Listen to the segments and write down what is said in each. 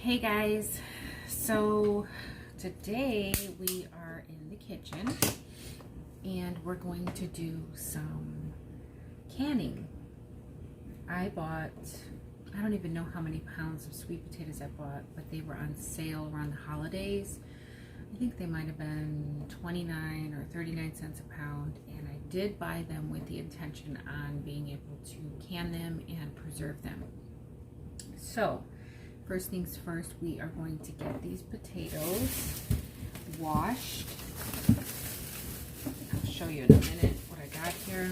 Hey guys, so today we are in the kitchen and we're going to do some canning. I don't even know how many pounds of sweet potatoes I bought, but they were on sale around the holidays. I think they might have been 29 or 39 cents a pound, and I did buy them with the intention on being able to can them and preserve them. So first things first, we are going to get these potatoes washed. I'll show you in a minute what I got here.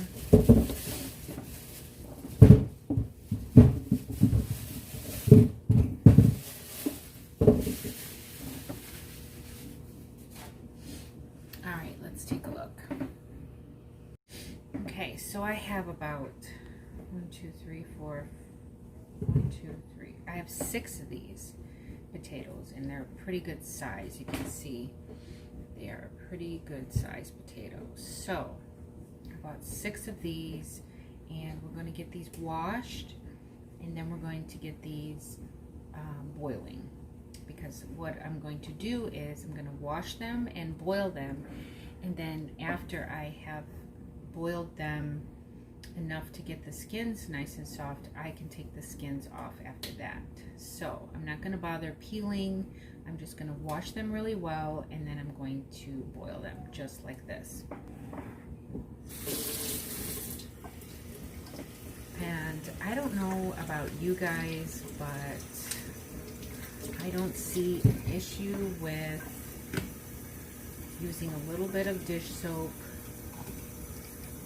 All right, let's take a look. Okay, so I have about 1, 2, 3, 4, 1, 2, 3. I have 6 of these potatoes, and they're a pretty good size. You can see they are pretty good size potatoes. So I bought 6 of these, and we're going to get these washed, and then we're going to get these boiling. Because what I'm going to do is I'm going to wash them and boil them, and then after I have boiled them enough to get the skins nice and soft, I can take the skins off after that. So I'm not going to bother peeling. I'm just going to wash them really well, and then I'm going to boil them just like this. And I don't know about you guys, but I don't see an issue with using a little bit of dish soap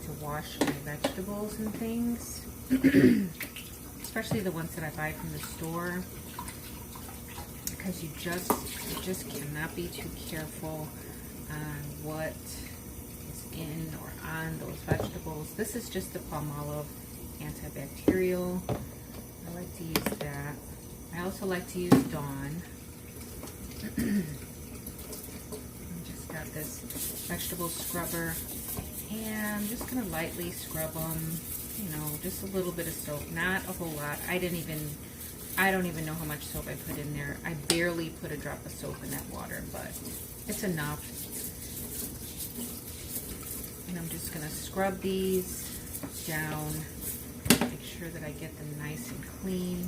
to wash my vegetables and things, especially the ones that I buy from the store, because you just cannot be too careful on what is in or on those vegetables. This is just the Palmolive antibacterial. I like to use that. I also like to use Dawn. I just got this vegetable scrubber, and I'm just going to lightly scrub them, just a little bit of soap, not a whole lot. I don't even know how much soap I put in there. I barely put a drop of soap in that water, but it's enough. And I'm just going to scrub these down, make sure that I get them nice and clean,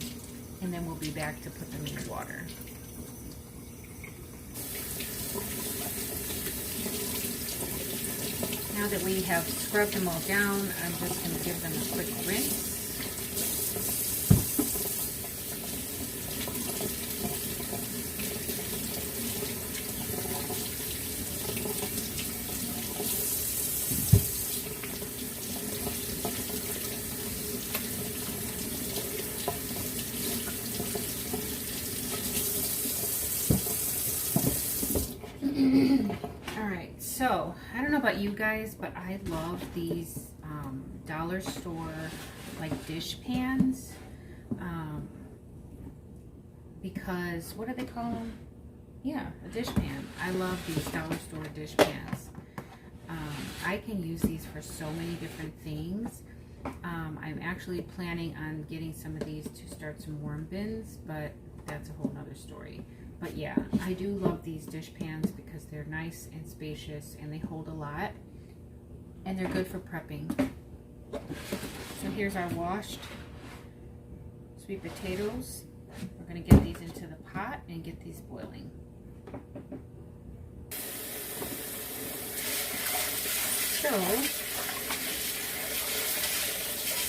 and then we'll be back to put them in the water. Now that we have scrubbed them all down, I'm just going to give them a quick rinse. Alright, so I don't know about you guys, but I love these dollar store like dish pans, because what do they call them? Yeah, a dish pan. I love these dollar store dish pans. I can use these for so many different things. I'm actually planning on getting some of these to start some worm bins, but that's a whole nother story. But yeah, I do love these dish pans because they're nice and spacious, and they hold a lot, and they're good for prepping. So here's our washed sweet potatoes. We're going to get these into the pot and get these boiling. So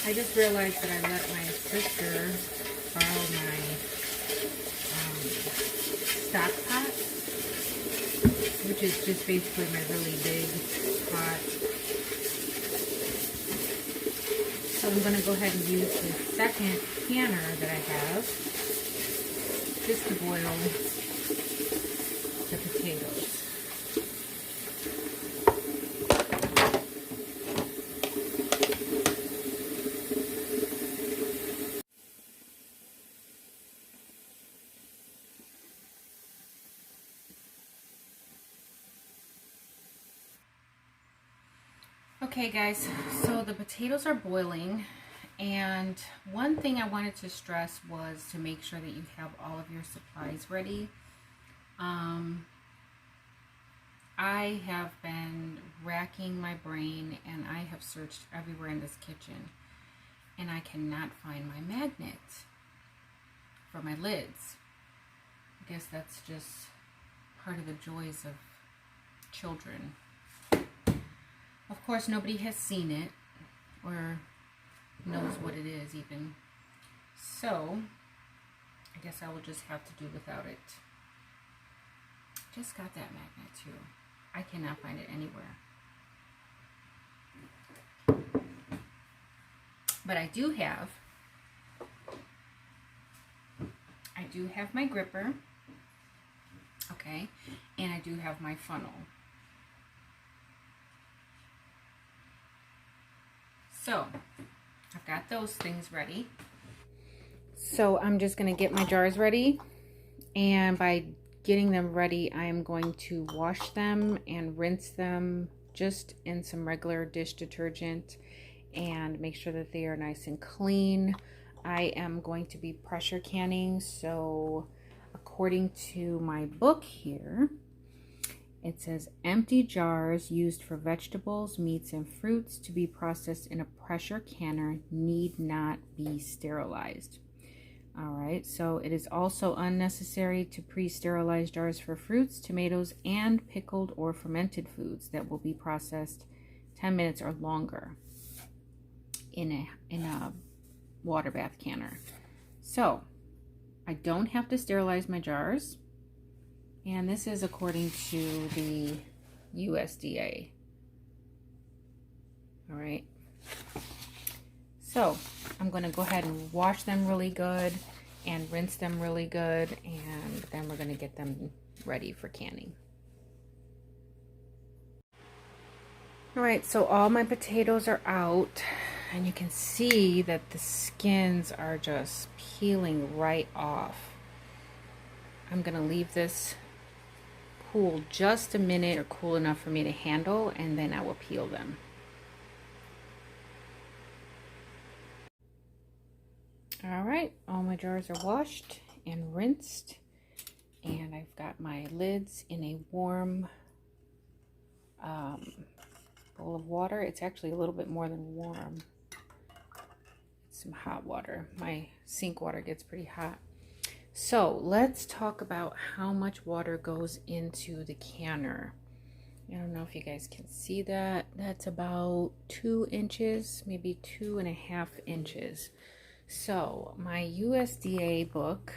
I just realized that I let my sister borrow my stock pot, which is just basically my really big pot. So I'm going to go ahead and use the second canner that I have just to boil the potatoes. Okay guys, so the potatoes are boiling, And one thing I wanted to stress was to make sure that you have all of your supplies ready. I have been racking my brain and I have searched everywhere in this kitchen and I cannot find my magnet for my lids. I guess that's just part of the joys of children. Of course, nobody has seen it or knows what it is even. So, I guess I will just have to do without it. Just got that magnet too. I cannot find it anywhere. But I do have my gripper, okay, and I do have my funnel. So, I've got those things ready. So I'm just going to get my jars ready, and by getting them ready, I am going to wash them and rinse them just in some regular dish detergent and make sure that they are nice and clean. I am going to be pressure canning, so according to my book here, it says empty jars used for vegetables, meats, and fruits to be processed in a pressure canner need not be sterilized. All right, so it is also unnecessary to pre-sterilize jars for fruits, tomatoes, and pickled or fermented foods that will be processed 10 minutes or longer in a water bath canner. So I don't have to sterilize my jars, and this is according to the USDA. All right. So I'm going to go ahead and wash them really good and rinse them really good, and then we're going to get them ready for canning. All right, so all my potatoes are out, and you can see that the skins are just peeling right off. I'm going to leave this cool just a minute, or cool enough for me to handle, and then I will peel them. All right, all my jars are washed and rinsed, and I've got my lids in a warm bowl of water. It's actually a little bit more than warm. It's some hot water. My sink water gets pretty hot. So let's talk about how much water goes into the canner. I don't know if you guys can see that. That's about 2 inches, maybe 2.5 inches. So my USDA book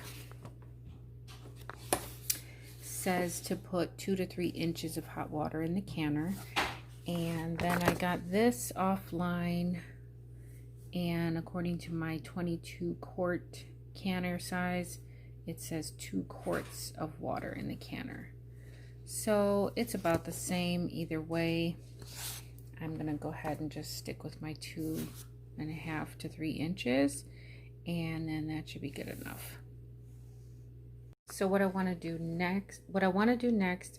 says to put 2 to 3 inches of hot water in the canner. And then I got this offline, and according to my 22 quart canner size, it says 2 quarts of water in the canner. So it's about the same either way. I'm gonna go ahead and just stick with my 2.5 to 3 inches, and then that should be good enough. So what I want to do next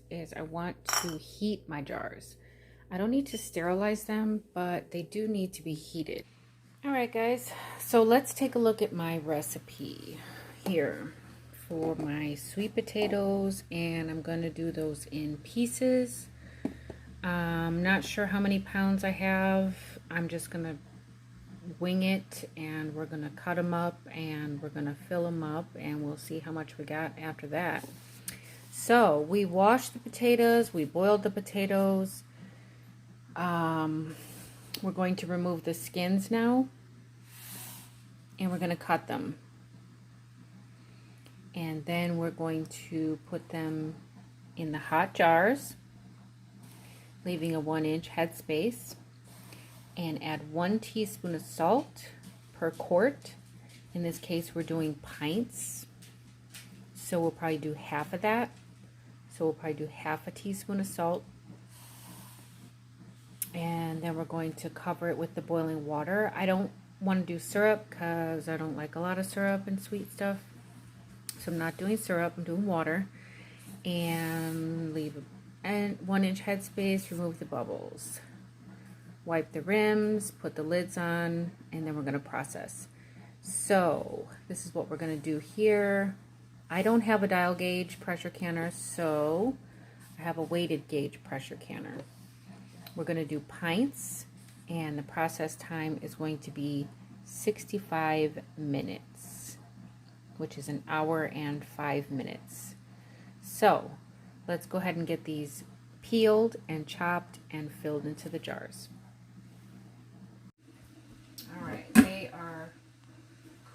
is I want to heat my jars. I don't need to sterilize them, but they do need to be heated. All right, guys, so let's take a look at my recipe here for my sweet potatoes, and I'm going to do those in pieces. I'm not sure how many pounds I have. I'm just going to wing it, and we're going to cut them up, and we're going to fill them up, and we'll see how much we got after that. So we washed the potatoes, we boiled the potatoes. We're going to remove the skins now, and we're going to cut them, and then we're going to put them in the hot jars, leaving a 1-inch headspace, and add 1 teaspoon of salt per quart. In this case, we're doing pints, so we'll probably do half of that. So we'll probably do half a teaspoon of salt. And then we're going to cover it with the boiling water. I don't want to do syrup because I don't like a lot of syrup and sweet stuff. So I'm not doing syrup, I'm doing water. And leave a 1-inch headspace, remove the bubbles. wipe the rims, put the lids on, and then we're going to process. So this is what we're going to do here. I don't have a dial gauge pressure canner, so I have a weighted gauge pressure canner. We're going to do pints, and the process time is going to be 65 minutes, which is an hour and 5 minutes. So let's go ahead and get these peeled and chopped and filled into the jars. All right, they are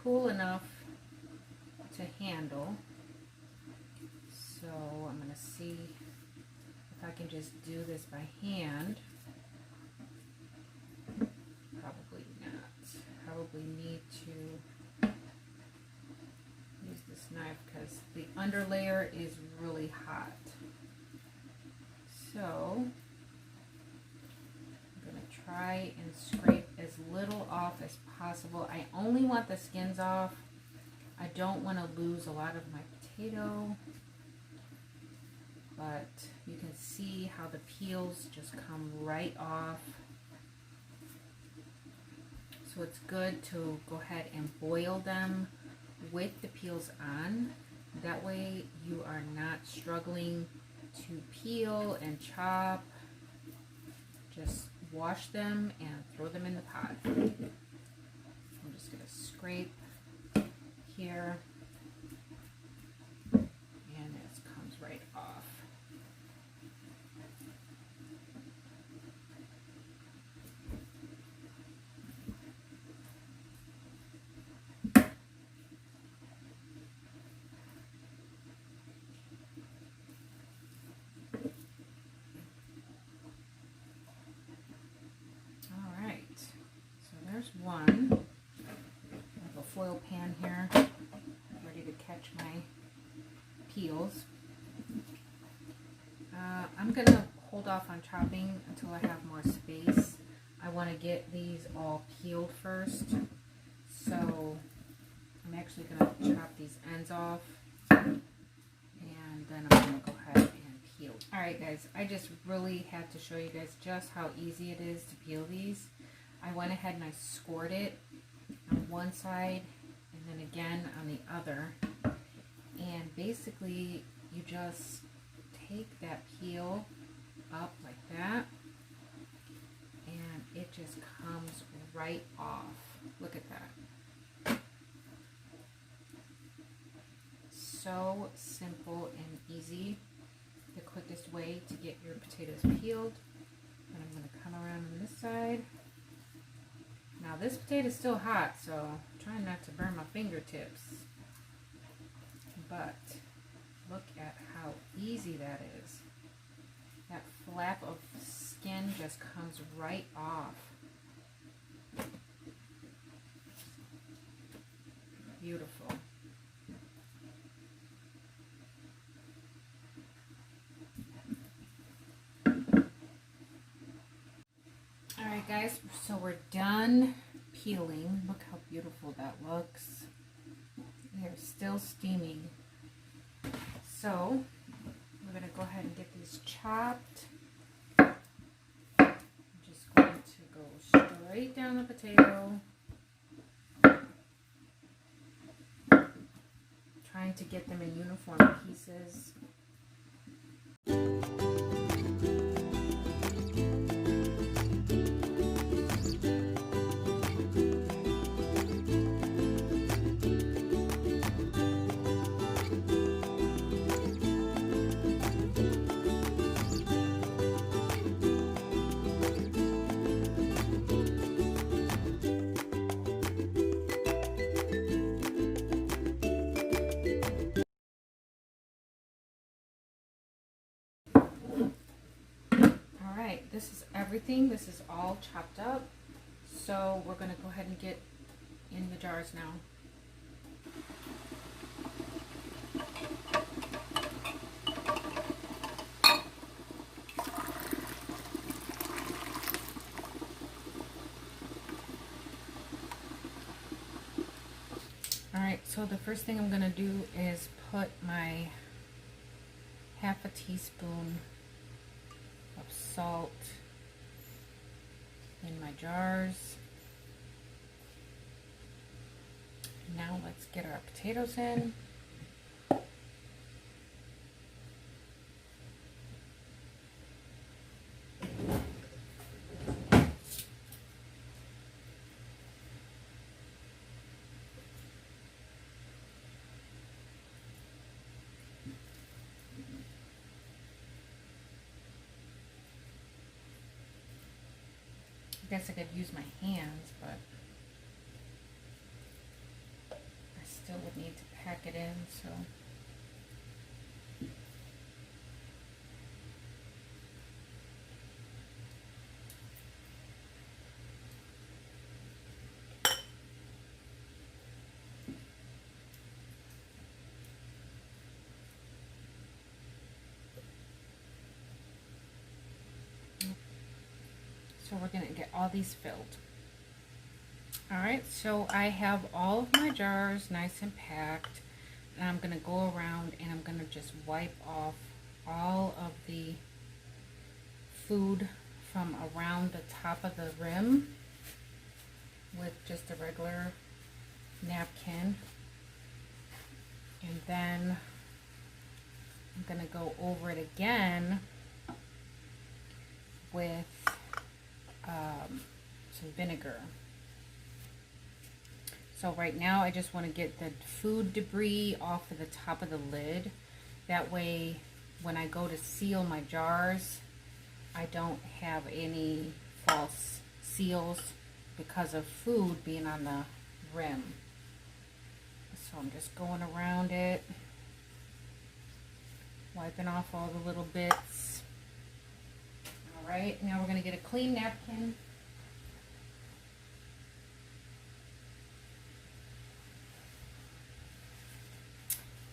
cool enough to handle. So I'm going to see if I can just do this by hand. Probably not. Probably need to use this knife because the under layer is really hot. So I'm going to try and scrape as little off as possible. I only want the skins off. I don't want to lose a lot of my potato, but you can see how the peels just come right off. So it's good to go ahead and boil them with the peels on. That way you are not struggling to peel and chop. Just wash them and throw them in the pot. I'm just going to scrape here, and it comes right off. All right, so there's one. I have a foil pan here ready to catch my peels. I'm going to hold off on chopping until I have more space. I want to get these all peeled first. So I'm actually going to chop these ends off, and then I'm going to go ahead and peel. Alright guys, I just really had to show you guys just how easy it is to peel these. I went ahead and I scored it on one side and then again on the other, and basically you just take that peel up like that and it just comes right off. Look at that. So simple and easy. The quickest way to get your potatoes peeled. And I'm going to come around on this side. Now this potato is still hot, so I'm trying not to burn my fingertips. But look at how easy that is. That flap of skin just comes right off. Beautiful. Alright guys, so we're done peeling. Look how beautiful that looks. They're still steaming. So we're going to go ahead and get these chopped. I'm just going to go straight down the potato. Trying to get them in uniform pieces. Alright, this is everything. This is all chopped up. So we're going to go ahead and get in the jars now. Alright, so the first thing I'm going to do is put my ½ teaspoon of salt in my jars. Now let's get our potatoes in. I guess I could use my hands, but I still would need to pack it in, so. So we're going to get all these filled. All right, so I have all of my jars nice and packed. And I'm going to go around and I'm going to just wipe off all of the food from around the top of the rim with just a regular napkin. And then I'm going to go over it again with some vinegar. So right now I just want to get the food debris off of the top of the lid. That way when I go to seal my jars, I don't have any false seals because of food being on the rim. So I'm just going around it, wiping off all the little bits. All right, now we're going to get a clean napkin.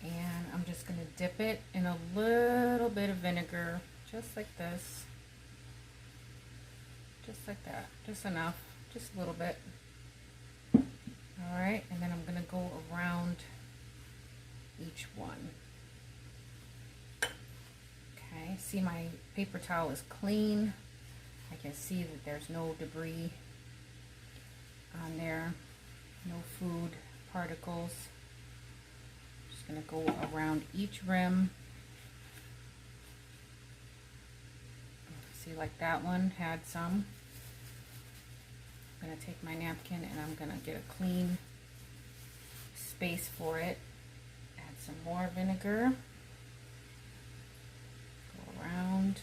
And I'm just going to dip it in a little bit of vinegar, just like this. Just like that, just enough, just a little bit. All right, and then I'm going to go around each one. Okay, see my paper towel is clean. I can see that there's no debris on there, no food particles. Just going to go around each rim. See, like that one had some. I'm going to take my napkin and I'm going to get a clean space for it. Add some more vinegar. Go around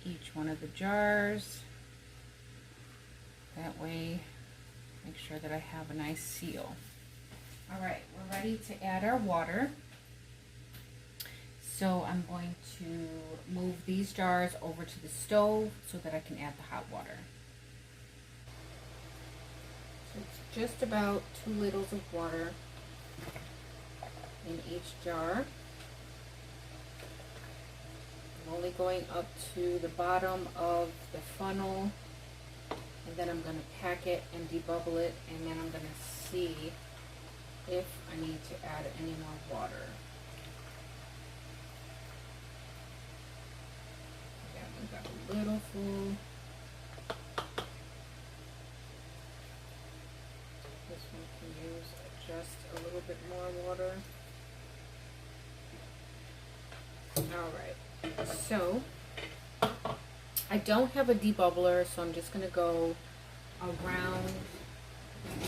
each one of the jars. That way, make sure that I have a nice seal. All right, we're ready to add our water. So I'm going to move these jars over to the stove so that I can add the hot water. So it's just about 2 liters of water in each jar. I'm only going up to the bottom of the funnel, and then I'm going to pack it and debubble it, and then I'm going to see if I need to add any more water. Got a little full. This one can use just a little bit more water. Alright, so I don't have a debubbler, so I'm just going to go around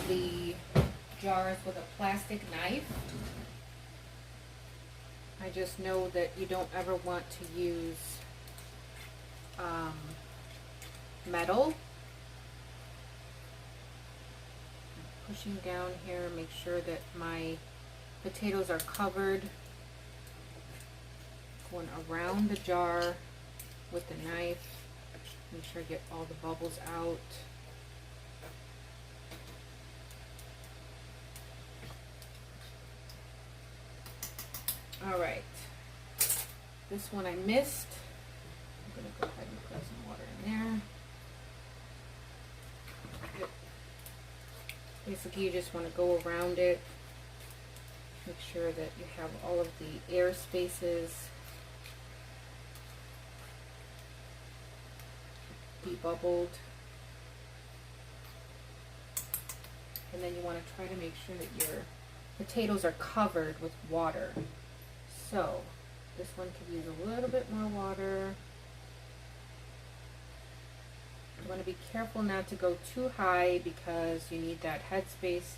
the jars with a plastic knife. I just know that you don't ever want to use metal. I'm pushing down here, make sure that my potatoes are covered. Going around the jar with the knife, make sure I get all the bubbles out. All right, this one I missed. I'm going to go ahead and put some water in there. Basically, you just want to go around it. Make sure that you have all of the air spaces debubbled. And then you want to try to make sure that your potatoes are covered with water. So this one could use a little bit more water. You want to be careful not to go too high because you need that headspace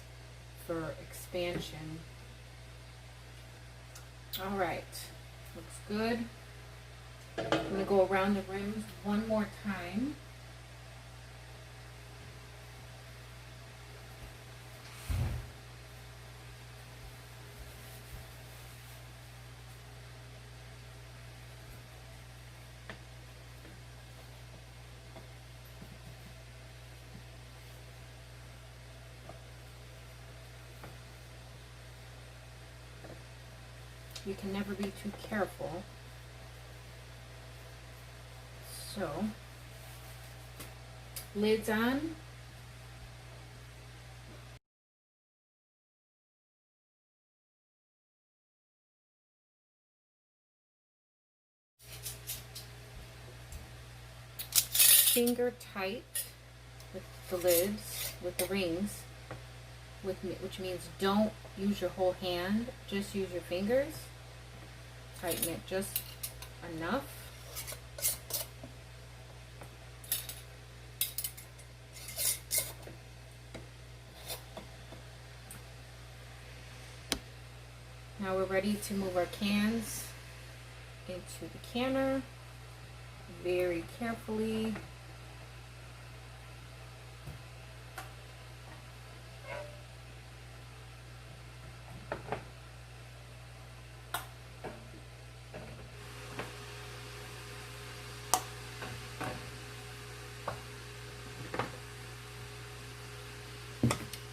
for expansion. All right, looks good. I'm going to go around the rims one more time. You can never be too careful. So, lids on. Finger tight with the lids, with the rings, which means don't use your whole hand, just use your fingers. Tighten it just enough. Now we're ready to move our cans into the canner very carefully.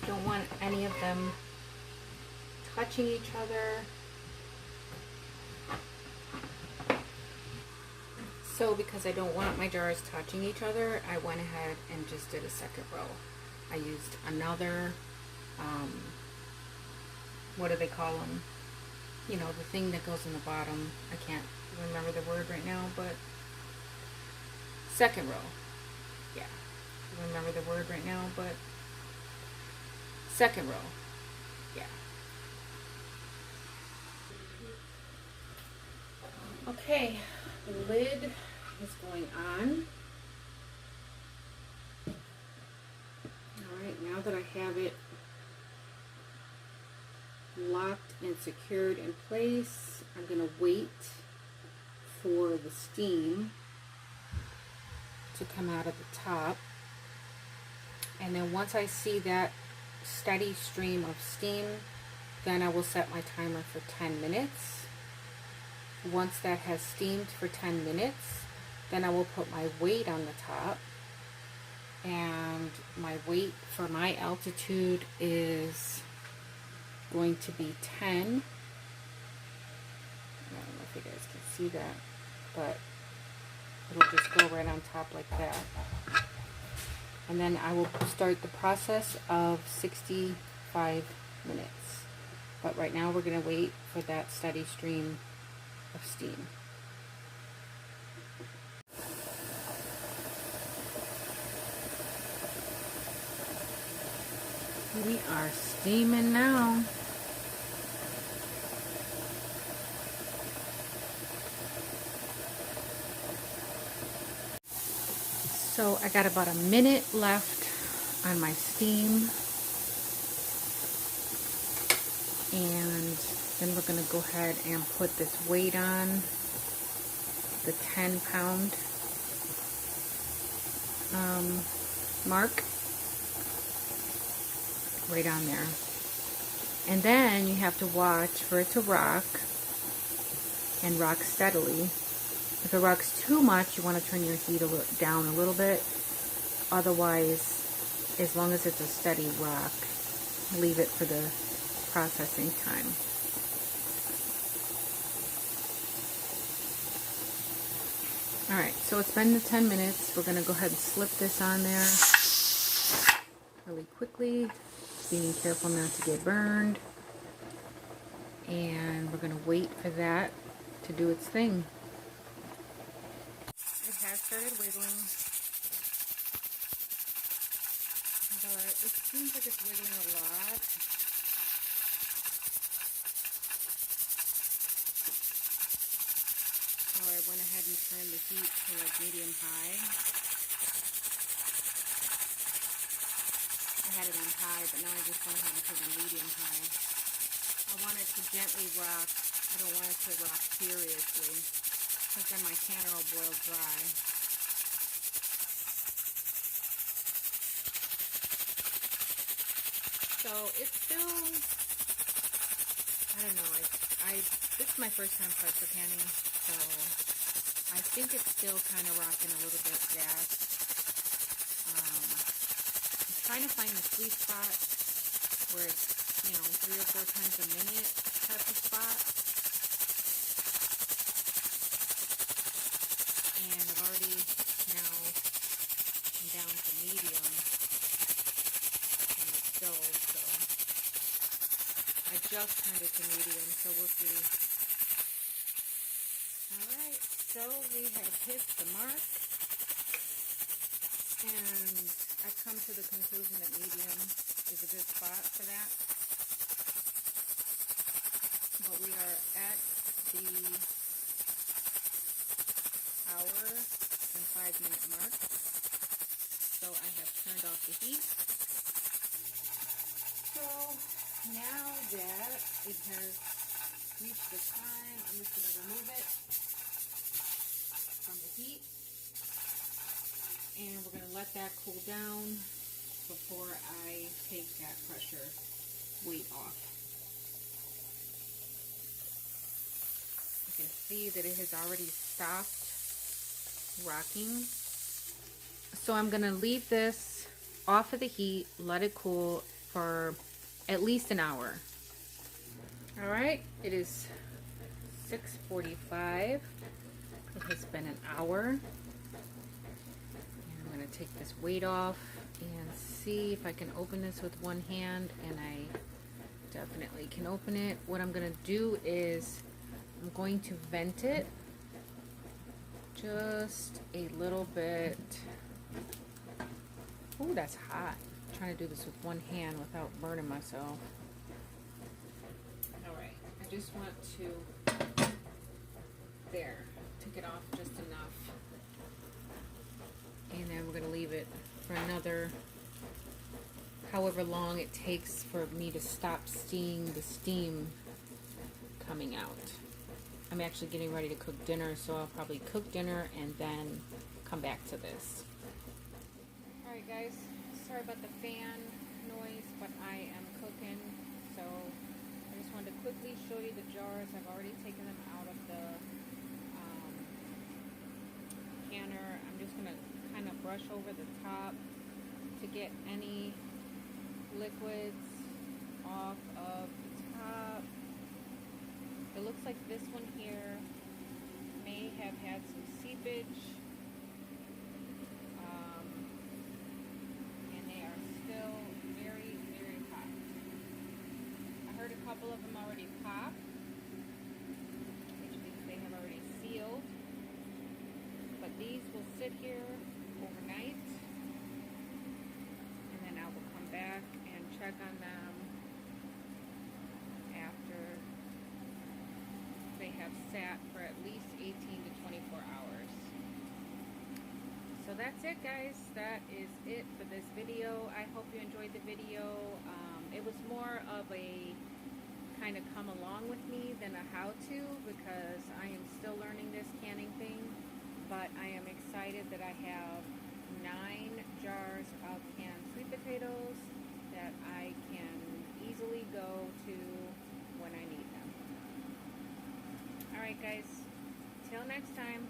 Don't want any of them touching each other. So because I don't want my jars touching each other, I went ahead and just did a second row. I used another, what do they call them? You know, the thing that goes in the bottom. I can't remember the word right now, but second row. Yeah, I don't remember the word right now, but second row. Yeah. Okay, the lid is going on. Alright, now that I have it locked and secured in place, I'm going to wait for the steam to come out of the top. And then once I see that steady stream of steam, then I will set my timer for 10 minutes. Once that has steamed for 10 minutes, then I will put my weight on the top. And my weight for my altitude is going to be 10. I don't know if you guys can see that, but it'll just go right on top like that. And then I will start the process of 65 minutes. But right now we're going to wait for that steady stream of steam. We are steaming now. So I got about a minute left on my steam. And then we're going to go ahead and put this weight on, the 10-pound mark, right on there. And then you have to watch for it to rock, and rock steadily. If it rocks too much, you want to turn your heat down a little bit. Otherwise, as long as it's a steady rock, leave it for the processing time. Alright, so it's been the 10 minutes. We're going to go ahead and slip this on there really quickly, being careful not to get burned. And we're going to wait for that to do its thing. It has started wiggling. It seems like it's wiggling a lot. So I went ahead and turned the heat to like medium high. I had it on high, but now I just went ahead and put it on medium high. I want it to gently rock. I don't want it to rock furiously, because then my canner will boil dry. So it's still, I don't know, this is my first time pretzel canning, so I think it's still kind of rocking a little bit fast. I'm trying to find the sweet spot where it's, 3 or 4 times a minute type of spot. And I've already now come down to medium on the stove, so I just turned it to medium, so we'll see. Alright, so we have hit the mark, and I've come to the conclusion that medium is a good spot for that. But we are at the hour and 5-minute mark, so I have turned off the heat. So now that it has reached the time, I'm just going to remove it from the heat, and we're going to let that cool down before I take that pressure weight off. You can see that it has already stopped rocking. So I'm going to leave this off of the heat, let it cool for at least an hour. Alright, it is 6:45. It has been an hour. And I'm going to take this weight off and see if I can open this with one hand, and I definitely can open it. What I'm going to do is I'm going to vent it just a little bit. Ooh, that's hot. I'm trying to do this with one hand without burning myself. Alright, I just want to, there, take it off just enough. And then we're going to leave it for another, however long it takes for me to stop seeing the steam coming out. I'm actually getting ready to cook dinner, so I'll probably cook dinner and then come back to this. Alright guys, sorry about the fan noise, but I am cooking, so I just wanted to quickly show you the jars. I've already taken them out of the canner. I'm just going to kind of brush over the top to get any liquids off of the top. It looks like this one here may have had some seepage, and they are still very, very hot. I heard a couple of them already pop, which means they have already sealed, but these will sit here overnight, and then I will come back and check on them after they have sat for at least 18 to 24 hours. So that's it guys, that is it for this video. I hope you enjoyed the video. It was more of a kind of come along with me than a how-to, because I am still learning this canning thing, but I am excited that I have 9 jars of canned sweet potatoes that I can easily go to when I need them. Alright guys, till next time.